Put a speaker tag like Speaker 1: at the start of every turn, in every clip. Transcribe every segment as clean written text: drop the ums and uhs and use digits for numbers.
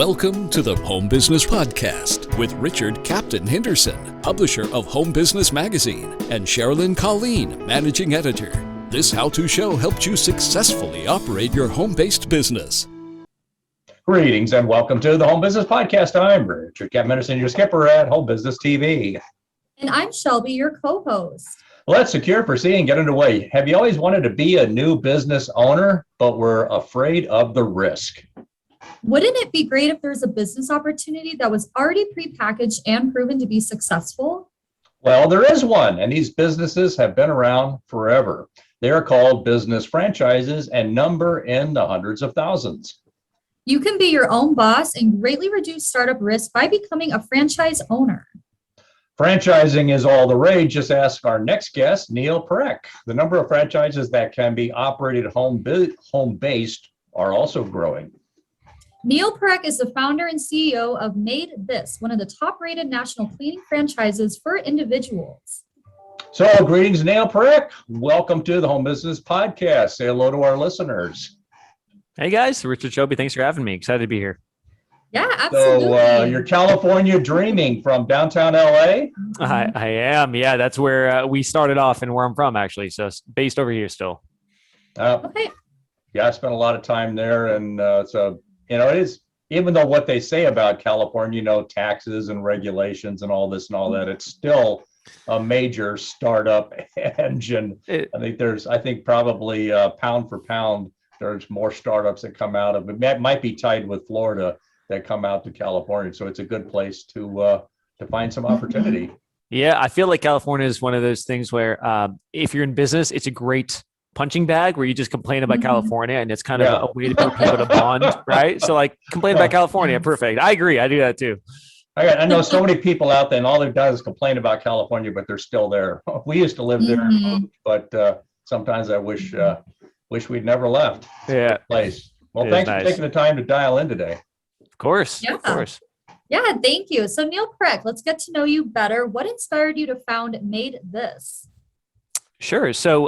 Speaker 1: Welcome to the Home Business Podcast with Richard Captain Henderson, publisher of Home Business Magazine, and Sherilyn Colleen, managing editor. This how-to show helps you successfully operate your home-based business.
Speaker 2: Greetings and welcome to the Home Business Podcast. I'm Richard Captain Henderson, your skipper at Home Business TV.
Speaker 3: And I'm Shelby, your co-host.
Speaker 2: Let's secure, proceed, and get underway. Have you always wanted to be a new business owner, but were afraid of the risk?
Speaker 3: Wouldn't it be great if there's a business opportunity that was already prepackaged and proven to be successful?
Speaker 2: Well, there is one, and these businesses have been around forever. They are called business franchises and number in the hundreds of thousands.
Speaker 3: You can be your own boss and greatly reduce startup risk by becoming a franchise owner.
Speaker 2: Franchising is all the rage. Just ask our next guest, Neel. The number of franchises that can be operated home-based are also growing.
Speaker 3: Neel is the founder and CEO of MaidThis, one of the top-rated national cleaning franchises for individuals.
Speaker 2: So, greetings, Neel. Welcome to the Home Business Podcast. Say hello to our listeners.
Speaker 4: Hey guys, Richard, Shelby, thanks for having me. Excited to be here.
Speaker 3: Yeah, absolutely.
Speaker 2: So, you're California dreaming from downtown LA?
Speaker 4: I am. Yeah, that's where we started off and where I'm from, actually. So, based over here still.
Speaker 3: Okay.
Speaker 2: Yeah, I spent a lot of time there, and it is, even though what they say about California, taxes and regulations and all this and all that, it's still a major startup engine. I think probably pound for pound, there's more startups that come out of it. That might be tied with Florida that come out to California. So it's a good place to find some opportunity.
Speaker 4: Yeah, I feel like California is one of those things where if you're in business, it's a great punching bag where you just complain about California, and it's kind of a way to put people to bond, right? So like complain about California, perfect. I agree. I do that too.
Speaker 2: I know so many people out there, and all they've done is complain about California, but they're still there. We used to live there, but sometimes I wish we'd never left.
Speaker 4: Yeah.
Speaker 2: Place. Well, thanks for taking the time to dial in today.
Speaker 4: Of course.
Speaker 3: Yeah.
Speaker 4: Of course.
Speaker 3: Yeah, thank you. So Neel, let's get to know you better. What inspired you to found MaidThis?
Speaker 4: Sure. So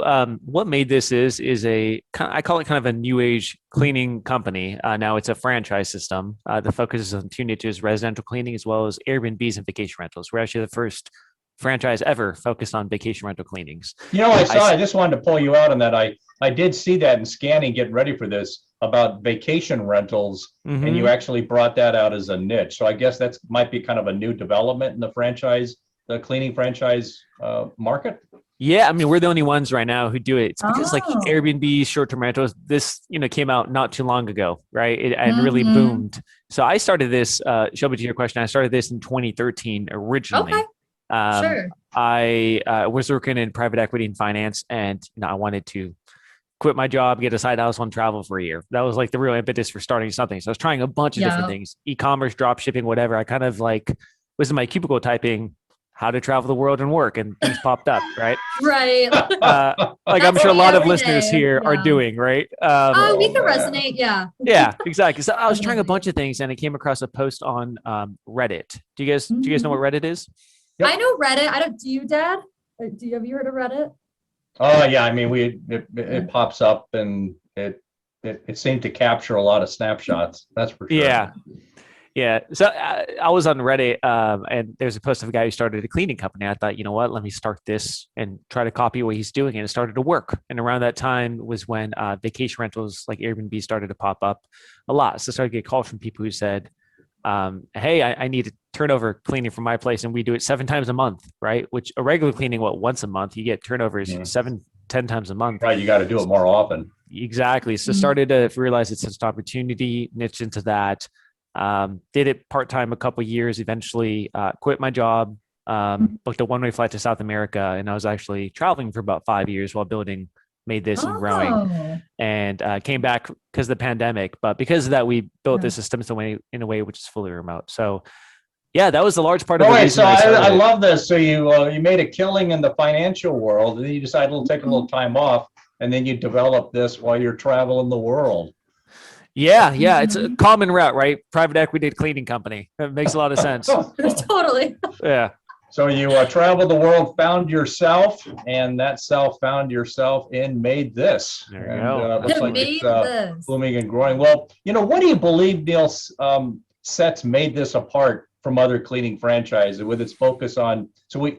Speaker 4: what MaidThis is I call it kind of a new age cleaning company. Now it's a franchise system that focuses on two niches, residential cleaning as well as Airbnbs and vacation rentals. We're actually the first franchise ever focused on vacation rental cleanings.
Speaker 2: I just wanted to pull you out on that. I did see that in scanning, getting ready for this, about vacation rentals, and you actually brought that out as a niche. So I guess that might be kind of a new development in the cleaning franchise market.
Speaker 4: Yeah, I mean, we're the only ones right now who do it. It's because like Airbnb, short-term rentals, this, came out not too long ago, right? And really boomed. So I started this, Shelby, to your question, I started this in 2013 originally.
Speaker 3: Okay. Sure.
Speaker 4: I was working in private equity and finance, and I wanted to quit my job, get a side hustle, and travel for a year. That was like the real impetus for starting something. So I was trying a bunch of different things, e-commerce, drop shipping, whatever. I kind of was in my cubicle typing how to travel the world and work, and things popped up, right?
Speaker 3: Right.
Speaker 4: I'm sure a lot of listeners here are doing, right?
Speaker 3: We can resonate. Yeah.
Speaker 4: Yeah, exactly. So I was trying a bunch of things, and I came across a post on Reddit. Do you guys know what Reddit is?
Speaker 3: Yep. I know Reddit. Do you, Dad? Have you heard of Reddit?
Speaker 2: Oh yeah. I mean, it pops up, and it seemed to capture a lot of snapshots. That's for sure.
Speaker 4: Yeah. Yeah. So I was on Reddit and there's a post of a guy who started a cleaning company. I thought, you know what, let me start this and try to copy what he's doing. And it started to work. And around that time was when vacation rentals like Airbnb started to pop up a lot. So I started to get calls from people who said, hey, I need a turnover cleaning from my place. And we do it 7 times a month, right? Which a regular cleaning, once a month, you get turnovers 7-10 times a month.
Speaker 2: Right. You got to do it more often.
Speaker 4: Exactly. So started to realize it's such an opportunity, niche into that. Did it part-time a couple of years, eventually quit my job, booked a one-way flight to South America. And I was actually traveling for about 5 years while building MaidThis and growing, and came back because of the pandemic. But because of that, we built this system in a way which is fully remote. So yeah, that was the large part of the reason.
Speaker 2: I love this. So you made a killing in the financial world, and then you decided to take a little time off, and then you develop this while you're traveling the world.
Speaker 4: Yeah. It's a common route, right? Private equity cleaning company. That makes a lot of sense.
Speaker 3: Totally.
Speaker 4: Yeah.
Speaker 2: So you traveled the world, found yourself, and that self found yourself in MaidThis.
Speaker 4: There you go.
Speaker 2: Looks like it's booming and growing. Well, what do you believe, Neel, sets MaidThis apart from other cleaning franchises with its focus on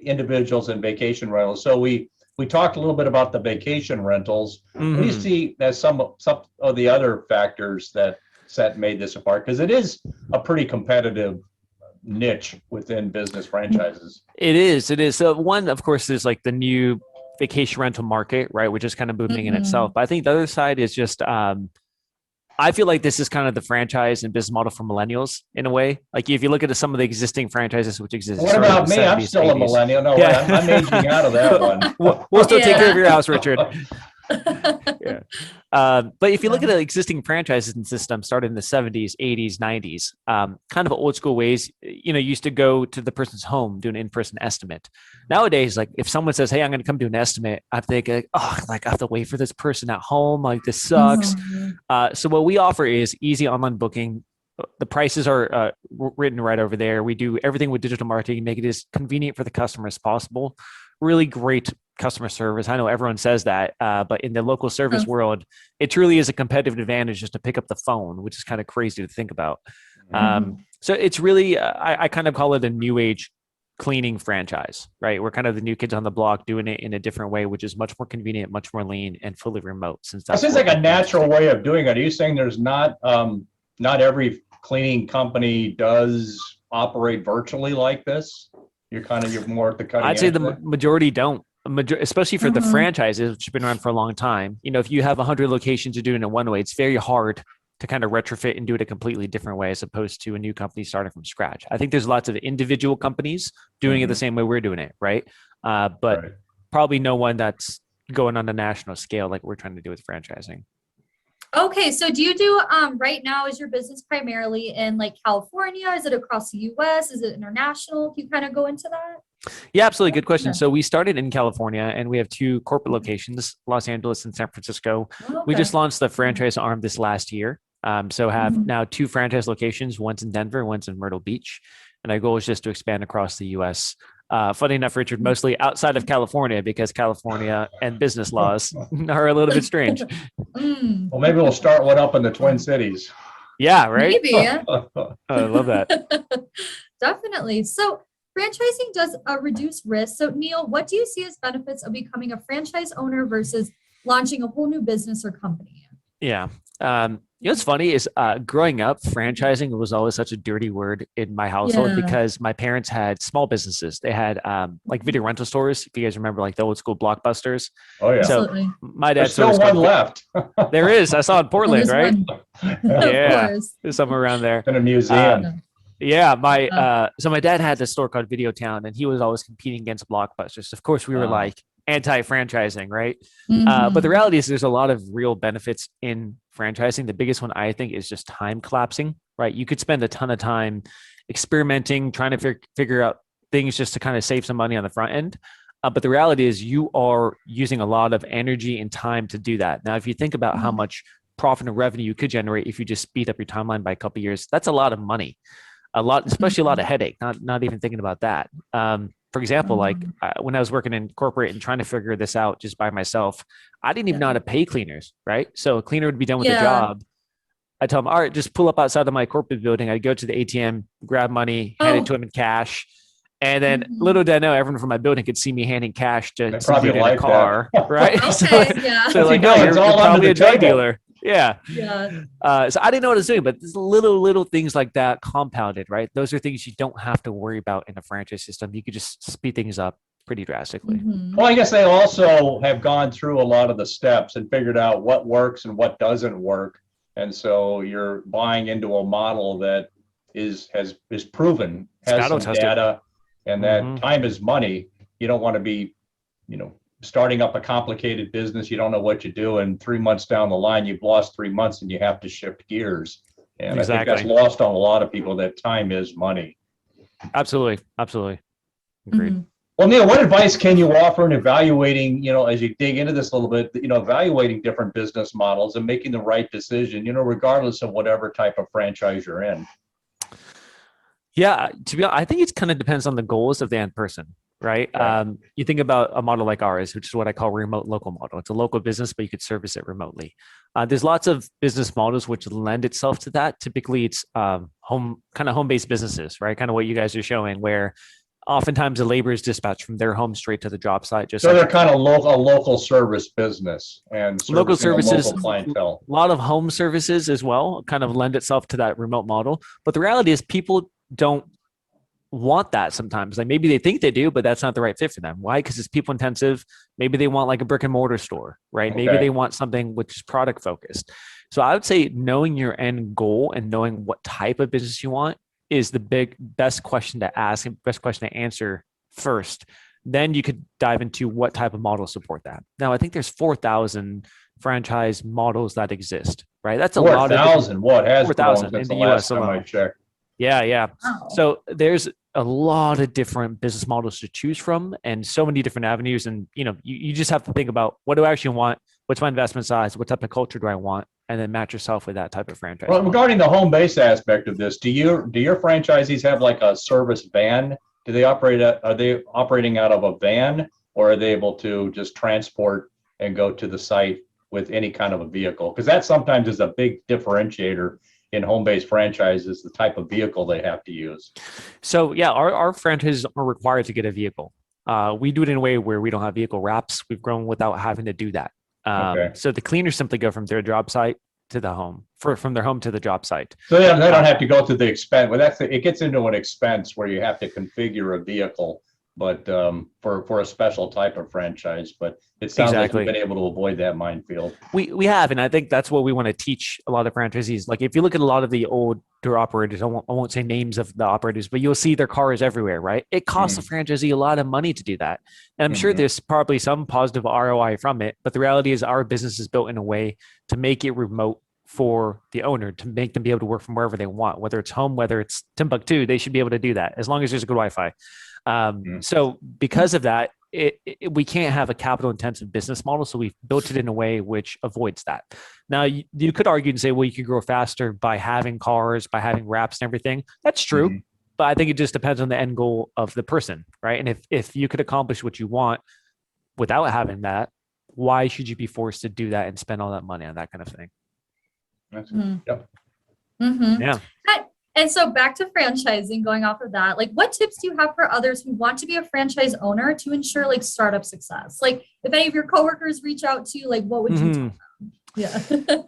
Speaker 2: individuals and vacation rentals. So we talked a little bit about the vacation rentals. What do you see as some of the other factors that set MaidThis apart? Because it is a pretty competitive niche within business franchises.
Speaker 4: It is. So one, of course, is like the new vacation rental market, right? Which is kind of booming in itself. But I think the other side is just, I feel like this is kind of the franchise and business model for millennials in a way. Like if you look at some of the existing franchises which exist.
Speaker 2: What about me? 70s, I'm still 80s. A millennial. No, yeah. I'm aging out of that one.
Speaker 4: We'll still take care of your house, Richard. Yeah. But if you look at the existing franchises and systems started in the 70s, 80s, 90s, kind of old school ways, used to go to the person's home, do an in-person estimate. Nowadays, like if someone says, hey, I'm going to come do an estimate, I think, I have to wait for this person at home. Like this sucks. So what we offer is easy online booking. The prices are written right over there. We do everything with digital marketing, make it as convenient for the customer as possible. Really great customer service. I know everyone says that, but in the local service world, it truly is a competitive advantage just to pick up the phone, which is kind of crazy to think about. So it's really, I kind of call it a new age cleaning franchise, right? We're kind of the new kids on the block doing it in a different way, which is much more convenient, much more lean, and fully remote. Since that
Speaker 2: seems like a natural way of doing it. Are you saying there's not every cleaning company does operate virtually like this? You're more at the cutting edge.
Speaker 4: I'd say the majority don't. Especially for the franchises, which have been around for a long time. If you have 100 locations, you're doing it one way. It's very hard to kind of retrofit and do it a completely different way as opposed to a new company starting from scratch. I think there's lots of individual companies doing it the same way we're doing it, right? But probably no one that's going on a national scale like we're trying to do with franchising.
Speaker 3: Okay, so do you do right now, is your business primarily in like California? Is it across the US? Is it international? Can you kind of go into that?
Speaker 4: Yeah, absolutely. Good question. So we started in California and we have 2 corporate locations, Los Angeles and San Francisco. We just launched the franchise arm this last year. So have now 2 franchise locations, one's in Denver, one's in Myrtle Beach. And our goal is just to expand across the US. Funny enough, Richard, mostly outside of California because California and business laws are a little bit strange.
Speaker 2: Well, maybe we'll start one up in the Twin Cities.
Speaker 4: Yeah, right?
Speaker 3: Maybe. Yeah.
Speaker 4: I love that.
Speaker 3: Definitely. So franchising does reduce risk. So Neel, what do you see as benefits of becoming a franchise owner versus launching a whole new business or company?
Speaker 4: Yeah. What's funny is growing up, franchising was always such a dirty word in my household because my parents had small businesses. They had like video rental stores. If you guys remember, like the old school Blockbusters.
Speaker 2: Oh yeah.
Speaker 3: Absolutely.
Speaker 4: So my dad
Speaker 2: There's still one left.
Speaker 4: There is. I saw in Portland, right?
Speaker 3: Yeah.
Speaker 4: There's somewhere around there.
Speaker 2: In a museum.
Speaker 4: Yeah, so my dad had this store called Video Town, and he was always competing against Blockbusters. Of course, we were like anti-franchising, right? But the reality is there's a lot of real benefits in franchising. The biggest one, I think, is just time collapsing, right? You could spend a ton of time experimenting, trying to figure out things just to kind of save some money on the front end. But the reality is you are using a lot of energy and time to do that. Now, if you think about how much profit and revenue you could generate if you just speed up your timeline by a couple of years, that's a lot of money, especially a lot of headache, not even thinking about that. For example, like when I was working in corporate and trying to figure this out just by myself, I didn't even know how to pay cleaners, right? So a cleaner would be done with the job. I tell them, all right, just pull up outside of my corporate building. I'd go to the ATM, grab money, hand it to him in cash. And then little did I know, everyone from my building could see me handing cash to some dude in a car, right?
Speaker 3: Okay,
Speaker 4: so like,
Speaker 2: no,
Speaker 4: you're probably a drug dealer. Yeah.
Speaker 3: Yeah.
Speaker 4: So I didn't know what I was doing, but there's little things like that compounded, right? Those are things you don't have to worry about in a franchise system. You could just speed things up pretty drastically.
Speaker 2: Well, I guess they also have gone through a lot of the steps and figured out what works and what doesn't work. And so you're buying into a model that is proven, has some data, and that time is money. You don't want to be, starting up a complicated business. You don't know what you do, and 3 months down the line, you've lost 3 months and you have to shift gears. And I think that's lost on a lot of people, that time is money.
Speaker 4: Absolutely. Agreed.
Speaker 2: Well, Neel, what advice can you offer in evaluating, as you dig into this a little bit, evaluating different business models and making the right decision, regardless of whatever type of franchise you're in?
Speaker 4: Yeah, to be honest, I think it kind of depends on the goals of the end person, right?
Speaker 2: Right.
Speaker 4: You think about a model like ours, which is what I call remote local model. It's a local business, but you could service it remotely. There's lots of business models which lend itself to that. Typically, it's home-based businesses, right? Kind of what you guys are showing, where oftentimes the labor is dispatched from their home straight to the job site. Just
Speaker 2: So
Speaker 4: like
Speaker 2: they're kind of a local service business and
Speaker 4: local
Speaker 2: servicing a
Speaker 4: services,
Speaker 2: local clientele.
Speaker 4: a lot of home services as well, kind of lend itself to that remote model. But the reality is, people don't want that sometimes. Like maybe they think they do, but that's not the right fit for them. Why? Because it's people intensive. Maybe they want like a brick and mortar store, right?
Speaker 2: Okay.
Speaker 4: Maybe they want something which is product focused. So I would say knowing your end goal and knowing what type of business you want is the best question to ask and best question to answer first. Then you could dive into what type of model support that. Now, I think there's 4,000 franchise models that exist, right? That's a lot of
Speaker 2: 4,000. What has
Speaker 4: 4,000
Speaker 2: grown since
Speaker 4: in
Speaker 2: the
Speaker 4: the
Speaker 2: last
Speaker 4: US
Speaker 2: time I
Speaker 4: alone.
Speaker 2: checked?
Speaker 4: Yeah.
Speaker 3: Wow.
Speaker 4: So there's a lot of different business models to choose from and so many different avenues. And, you just have to think about, what do I actually want? What's my investment size? What type of culture do I want? And then match yourself with that type of franchise.
Speaker 2: Well,
Speaker 4: model.
Speaker 2: regarding the home base aspect of this, do your franchisees have like a service van? Are they operating out of a van, or are they able to just transport and go to the site with any kind of a vehicle? Because that sometimes is a big differentiator in home-based franchises, the type of vehicle they have to use.
Speaker 4: So yeah, our franchises are required to get a vehicle. We do it in a way where we don't have vehicle wraps. We've grown without having to do that.
Speaker 2: Okay.
Speaker 4: So the cleaners simply go from their job site to the home, from their home to the job site.
Speaker 2: So they don't have to go through the expense. Well, it gets into an expense where you have to configure a vehicle, but for a special type of franchise. But it sounds like
Speaker 4: Exactly.
Speaker 2: you've been able to avoid that minefield.
Speaker 4: We have, and I think that's what we want to teach a lot of franchisees. Like if you look at a lot of the older operators, I won't say names of the operators, but you'll see their cars everywhere, right? It costs a franchisee a lot of money to do that. And I'm sure there's probably some positive ROI from it, but the reality is our business is built in a way to make it remote for the owner, to make them be able to work from wherever they want, whether it's home, whether it's Timbuktu, they should be able to do that as long as there's a good Wi-Fi. So because of that, we can't have a capital intensive business model. So we've built it in a way which avoids that. Now you could argue and say, well, you could grow faster by having cars, by having wraps and everything. That's true. But I think it just depends on the end goal of the person, right? And if you could accomplish what you want without having that, why should you be forced to do that and spend all that money on that kind of thing?
Speaker 2: Yep.
Speaker 4: Yeah.
Speaker 3: And so back to franchising, going off of that, like what tips do you have for others who want to be a franchise owner to ensure like startup success? Like if any of your coworkers reach out to you, like what would you tell them?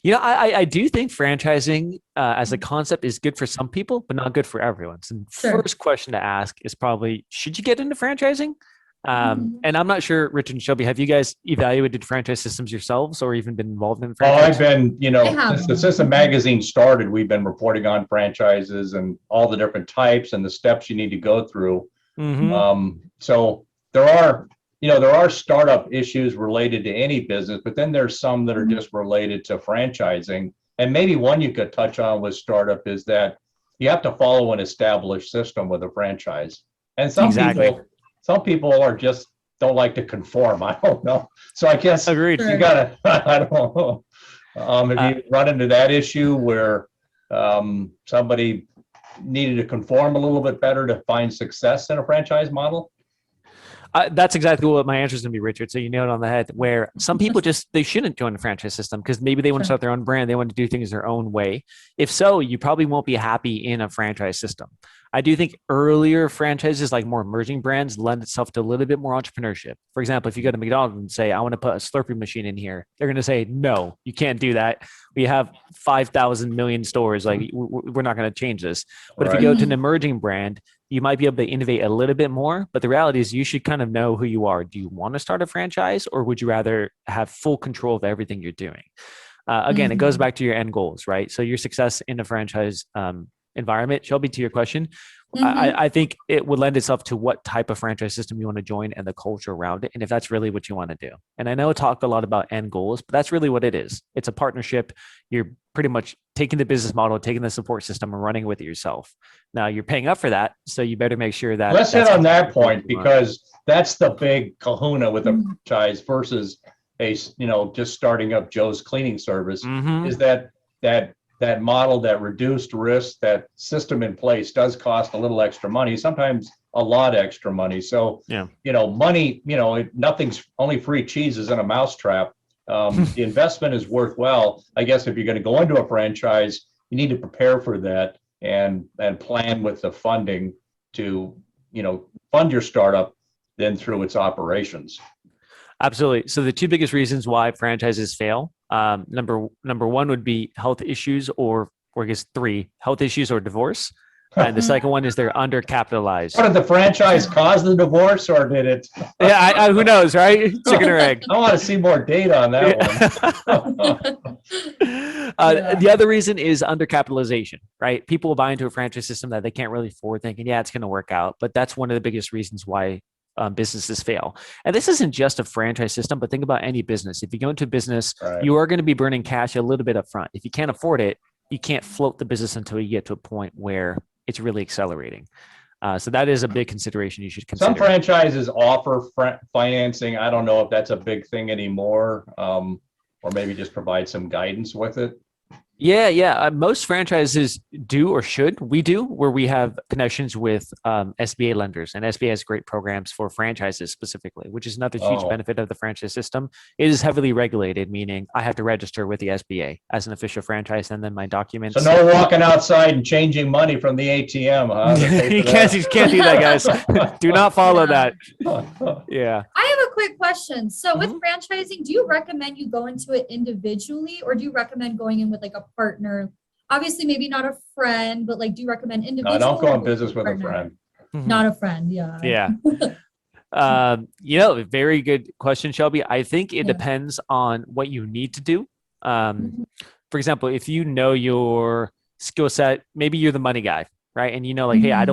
Speaker 3: Yeah.
Speaker 4: I do think franchising as a concept is good for some people, but not good for everyone. So first question to ask is probably, should you get into franchising? And I'm not sure, Richard and Shelby, have you guys evaluated franchise systems yourselves or even been involved in franchise?
Speaker 2: I've been, since the magazine started, we've been reporting on franchises and all the different types and the steps you need to go through. So there are startup issues related to any business, but then there's some that are just related to franchising. And maybe one you could touch on with startup is that you have to follow an established system with a franchise. And some people are just don't like to conform. I don't know. So I guess
Speaker 4: Agreed.
Speaker 2: You gotta, I don't know. Have you run into that issue where somebody needed to conform a little bit better to find success in a franchise model?
Speaker 4: That's exactly what my answer is going to be, Richard. So you nailed it on the head, where some people they shouldn't join the franchise system because maybe they want to start their own brand. They want to do things their own way. If so, you probably won't be happy in a franchise system. I do think earlier franchises, like more emerging brands, lend itself to a little bit more entrepreneurshop. For example, if you go to McDonald's and say, I want to put a Slurpee machine in here, they're going to say, no, you can't do that. We have 5,000 million stores. Like we're not going to change this. But if you go to an emerging brand, you might be able to innovate a little bit more. But the reality is you should kind of know who you are. Do you want to start a franchise or would you rather have full control of everything you're doing? Again, it goes back to your end goals, right? So your success in a franchise environment, Shelby, to your question, I think it would lend itself to what type of franchise system you want to join and the culture around it. And if that's really what you want to do. And I know I talk a lot about end goals, but that's really what it is. It's a partnership. You're pretty much taking the business model, taking the support system and running with it yourself. Now you're paying up for that. So you better make sure that.
Speaker 2: Let's hit on that point because that's the big kahuna with a franchise versus just starting up Joe's cleaning service is that that model, that reduced risk, that system in place does cost a little extra money, sometimes a lot extra money. So,
Speaker 4: Yeah.
Speaker 2: money, nothing's only free cheese is in a mousetrap. The investment is worthwhile. I guess if you're going to go into a franchise, you need to prepare for that and plan with the funding to, fund your startup then through its operations.
Speaker 4: Absolutely. So the two biggest reasons why franchises fail, number one would be health issues, or I guess three, health issues or divorce. And the second one is they're undercapitalized.
Speaker 2: What, did the franchise cause the divorce, or did it?
Speaker 4: Yeah, who knows, right? Chicken or egg.
Speaker 2: I want to see more data on that one.
Speaker 4: The other reason is undercapitalization, right? People will buy into a franchise system that they can't really afford, thinking, yeah, it's going to work out. But that's one of the biggest reasons why businesses fail. And this isn't just a franchise system, but think about any business. If you go into business,
Speaker 2: Right.
Speaker 4: you are going to be burning cash a little bit up front. If you can't afford it, you can't float the business until you get to a point where it's really accelerating. So that is a big consideration you should consider.
Speaker 2: Some franchises offer financing. I don't know if that's a big thing anymore, or maybe just provide some guidance with it.
Speaker 4: Yeah. Most franchises do or should. We do, where we have connections with SBA lenders, and SBA has great programs for franchises specifically, which is another huge benefit of the franchise system. It is heavily regulated, meaning I have to register with the SBA as an official franchise, and then my documents.
Speaker 2: So no walking outside and changing money from the ATM, huh?
Speaker 4: You can't do that, guys. Do not follow that. Yeah.
Speaker 3: I have a quick question. So with franchising, do you recommend you go into it individually, or do you recommend going in with like a partner? Obviously, maybe not a friend, but like, do you recommend individual?
Speaker 2: No, don't go in business with a friend.
Speaker 3: Not a friend. Yeah.
Speaker 4: Yeah. Very good question, Shelby. I think it depends on what you need to do. For example, if you know your skill set, maybe you're the money guy, right? And hey, I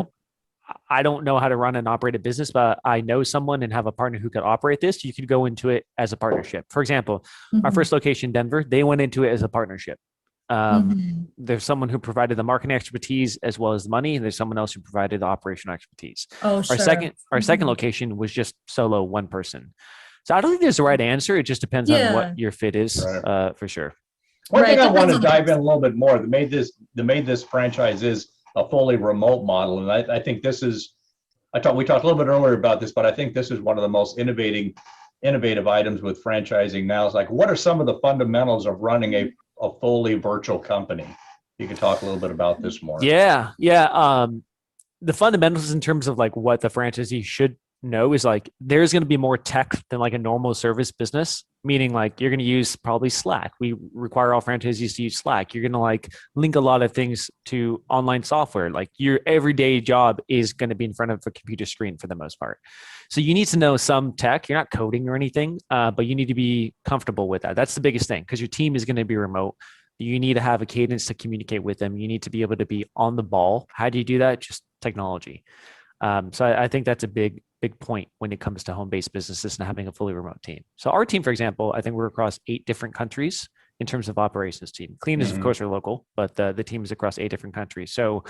Speaker 4: don't know how to run and operate a business, but I know someone and have a partner who could operate this. You could go into it as a partnership. For example, our first location in Denver, they went into it as a partnership. There's someone who provided the marketing expertise as well as the money, and there's someone else who provided the operational expertise. Our second location was just solo, one person. So I don't think there's a right answer. It just depends on what your fit is, for sure.
Speaker 2: One thing I want to dive in a little bit more. The MaidThis franchise is a fully remote model, and I think this is. We talked a little bit earlier about this, but I think this is one of the most innovative items with franchising now. Is like, what are some of the fundamentals of running a fully virtual company? You can talk a little bit about this more.
Speaker 4: Yeah. The fundamentals in terms of like what the franchisee should know is like, there's going to be more tech than like a normal service business, meaning like you're going to use probably Slack. We require all franchisees to use Slack. You're going to like link a lot of things to online software. Like your everyday job is going to be in front of a computer screen for the most part. So you need to know some tech. You're not coding or anything, but you need to be comfortable with that. That's the biggest thing, because your team is going to be remote. You need to have a cadence to communicate with them. You need to be able to be on the ball. How do you do that? Just technology. So I think that's a big point when it comes to home-based businesses and having a fully remote team. So our team, for example, I think we're across 8 different countries in terms of operations team. Cleaners, of course, are local, but the team is across 8 different countries. So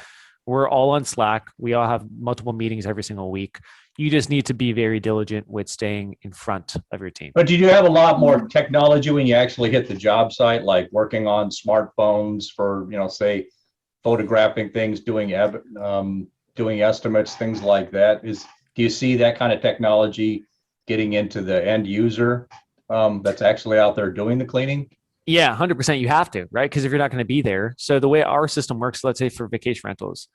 Speaker 4: we're all on Slack. We all have multiple meetings every single week. You just need to be very diligent with staying in front of your team.
Speaker 2: But did you have a lot more technology when you actually hit the job site, like working on smartphones for, say, photographing things, doing estimates, things like that? Do you see that kind of technology getting into the end user that's actually out there doing the cleaning?
Speaker 4: Yeah, 100%. You have to, right? Because if you're not going to be there. So the way our system works, let's say for vacation rentals,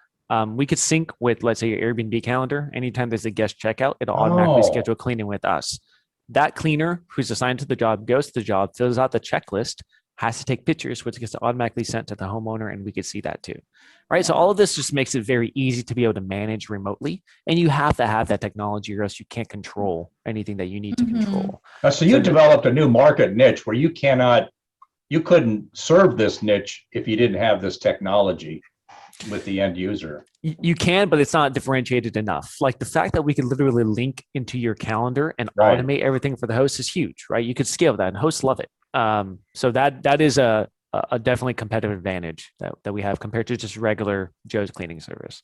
Speaker 4: we could sync with, let's say, your Airbnb calendar. Anytime there's a guest checkout, it'll automatically schedule cleaning with us. That cleaner who's assigned to the job goes to the job, fills out the checklist, has to take pictures, which gets automatically sent to the homeowner, and we could see that too. Right. So all of this just makes it very easy to be able to manage remotely. And you have to have that technology, or else you can't control anything that you need to control.
Speaker 2: So you developed a new market niche where you couldn't serve this niche if you didn't have this technology with the end user.
Speaker 4: You can, but it's not differentiated enough. Like the fact that we could literally link into your calendar and automate everything for the host is huge, right? You could scale that, and hosts love it. So that is a definitely competitive advantage that we have compared to just regular Joe's cleaning service.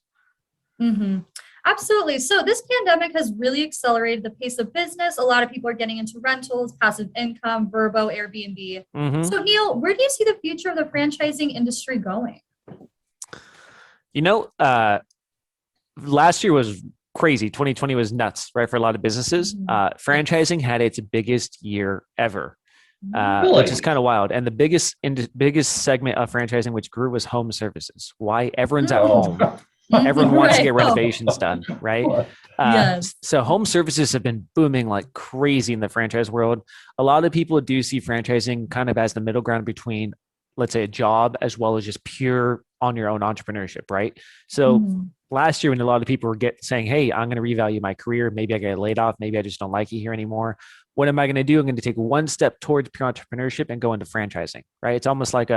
Speaker 3: Absolutely. So this pandemic has really accelerated the pace of business. A lot of people are getting into rentals, passive income, Verbo, Airbnb.
Speaker 4: Mhm.
Speaker 3: So Neel, where do you see the future of the franchising industry going?
Speaker 4: You know, last year was crazy. 2020 was nuts, right? For a lot of businesses. Franchising had its biggest year ever,
Speaker 2: Really?
Speaker 4: which is kind of wild. And the biggest segment of franchising, which grew, was home services. Why? Everyone's at home. Everyone wants to get renovations done, right?
Speaker 3: Yes.
Speaker 4: So home services have been booming like crazy in the franchise world. A lot of people do see franchising kind of as the middle ground between, let's say, a job as well as just pure on your own entrepreneurship, right? So last year when a lot of people were saying, hey, I'm going to revalue my career. Maybe I get laid off. Maybe I just don't like it here anymore. What am I going to do? I'm going to take one step towards pure entrepreneurship and go into franchising, right? It's almost like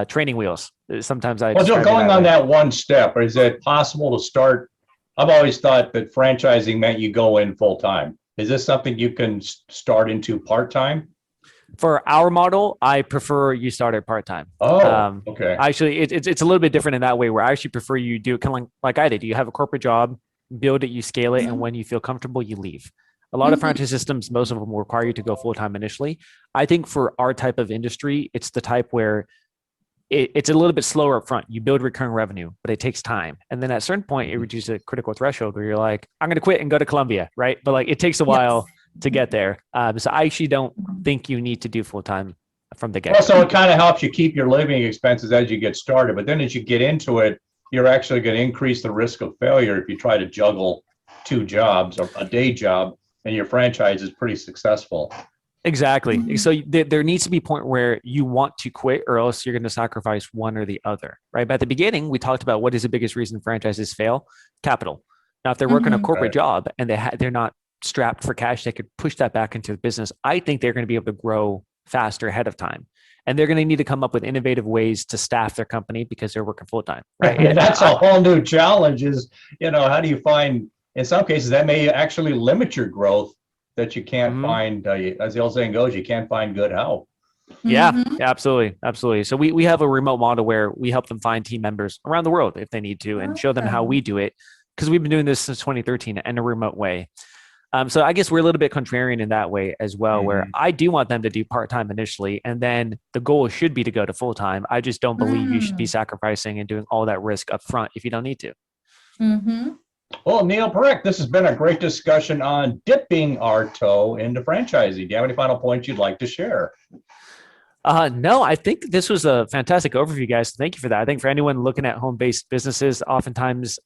Speaker 4: training wheels. Sometimes I
Speaker 2: Well, Joe,
Speaker 4: describe it
Speaker 2: going
Speaker 4: that
Speaker 2: on
Speaker 4: way.
Speaker 2: that one step, is it possible to start? I've always thought that franchising meant you go in full time. Is this something you can start into part time?
Speaker 4: For our model, I prefer you start at part-time.
Speaker 2: Oh, okay.
Speaker 4: Actually, it's a little bit different in that way where I actually prefer you do it kind of like I did. You have a corporate job, build it, you scale it, and when you feel comfortable, you leave. A lot of franchise systems, most of them will require you to go full-time initially. I think for our type of industry, it's the type where it's a little bit slower up front. You build recurring revenue, but it takes time. And then at a certain point, it reaches a critical threshold where you're like, I'm going to quit and go to Colombia, right? But like it takes a while to get there. So I actually don't think you need to do full-time from the get-go.
Speaker 2: Well, so it kind of helps you keep your living expenses as you get started. But then as you get into it, you're actually going to increase the risk of failure if you try to juggle two jobs or a day job and your franchise is pretty successful.
Speaker 4: Exactly. So there needs to be a point where you want to quit or else you're going to sacrifice one or the other, right? But at the beginning, we talked about what is the biggest reason franchises fail? Capital. Now, if they're working a corporate job and they're not strapped for cash, they could push that back into the business. I think they're going to be able to grow faster ahead of time. And they're going to need to come up with innovative ways to staff their company because they're working full time, right?
Speaker 2: And that's a whole new challenge is, how do you find, in some cases, that may actually limit your growth, that you can't find, as the old saying goes, you can't find good help.
Speaker 4: Yeah, absolutely. Absolutely. So we have a remote model where we help them find team members around the world if they need to and show them how we do it because we've been doing this since 2013 in a remote way. So I guess we're a little bit contrarian in that way as well, where I do want them to do part-time initially, and then the goal should be to go to full-time. I just don't believe you should be sacrificing and doing all that risk up front if you don't need to.
Speaker 2: Well, Neel Parekh, this has been a great discussion on dipping our toe into franchising. Do you have any final points you'd like to share?
Speaker 4: No, I think this was a fantastic overview, guys. Thank you for that. I think for anyone looking at home-based businesses, oftentimes,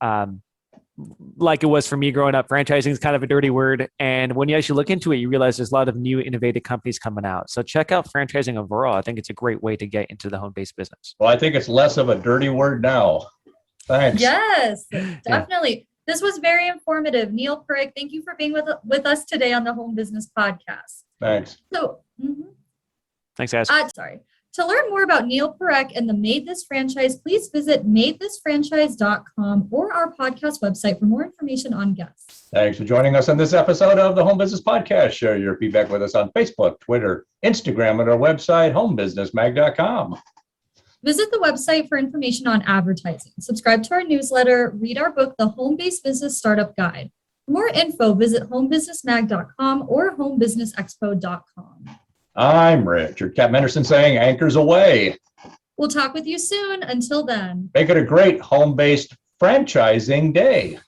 Speaker 4: like it was for me growing up, franchising is kind of a dirty word. And when you actually look into it, you realize there's a lot of new innovative companies coming out. So check out franchising overall. I think it's a great way to get into the home-based business.
Speaker 2: Well, I think it's less of a dirty word now. Thanks.
Speaker 3: Yes, definitely. This was very informative. Neel Parekh, thank you for being with us today on the Home Business Podcast.
Speaker 2: Thanks.
Speaker 3: So,
Speaker 4: Thanks, guys.
Speaker 3: To learn more about Neel Parekh and the MaidThis franchise, please visit MaidThisFranchise.com or our podcast website for more information on guests.
Speaker 2: Thanks for joining us on this episode of the Home Business Podcast. Share your feedback with us on Facebook, Twitter, Instagram, and our website, homebusinessmag.com.
Speaker 3: Visit the website for information on advertising. Subscribe to our newsletter, read our book, The Home-Based Business Startup Guide. For more info, visit homebusinessmag.com or homebusinessexpo.com.
Speaker 2: I'm Richard Captain Henderson saying anchors away.
Speaker 3: We'll talk with you soon. Until then.
Speaker 2: Make it a great home-based franchising day.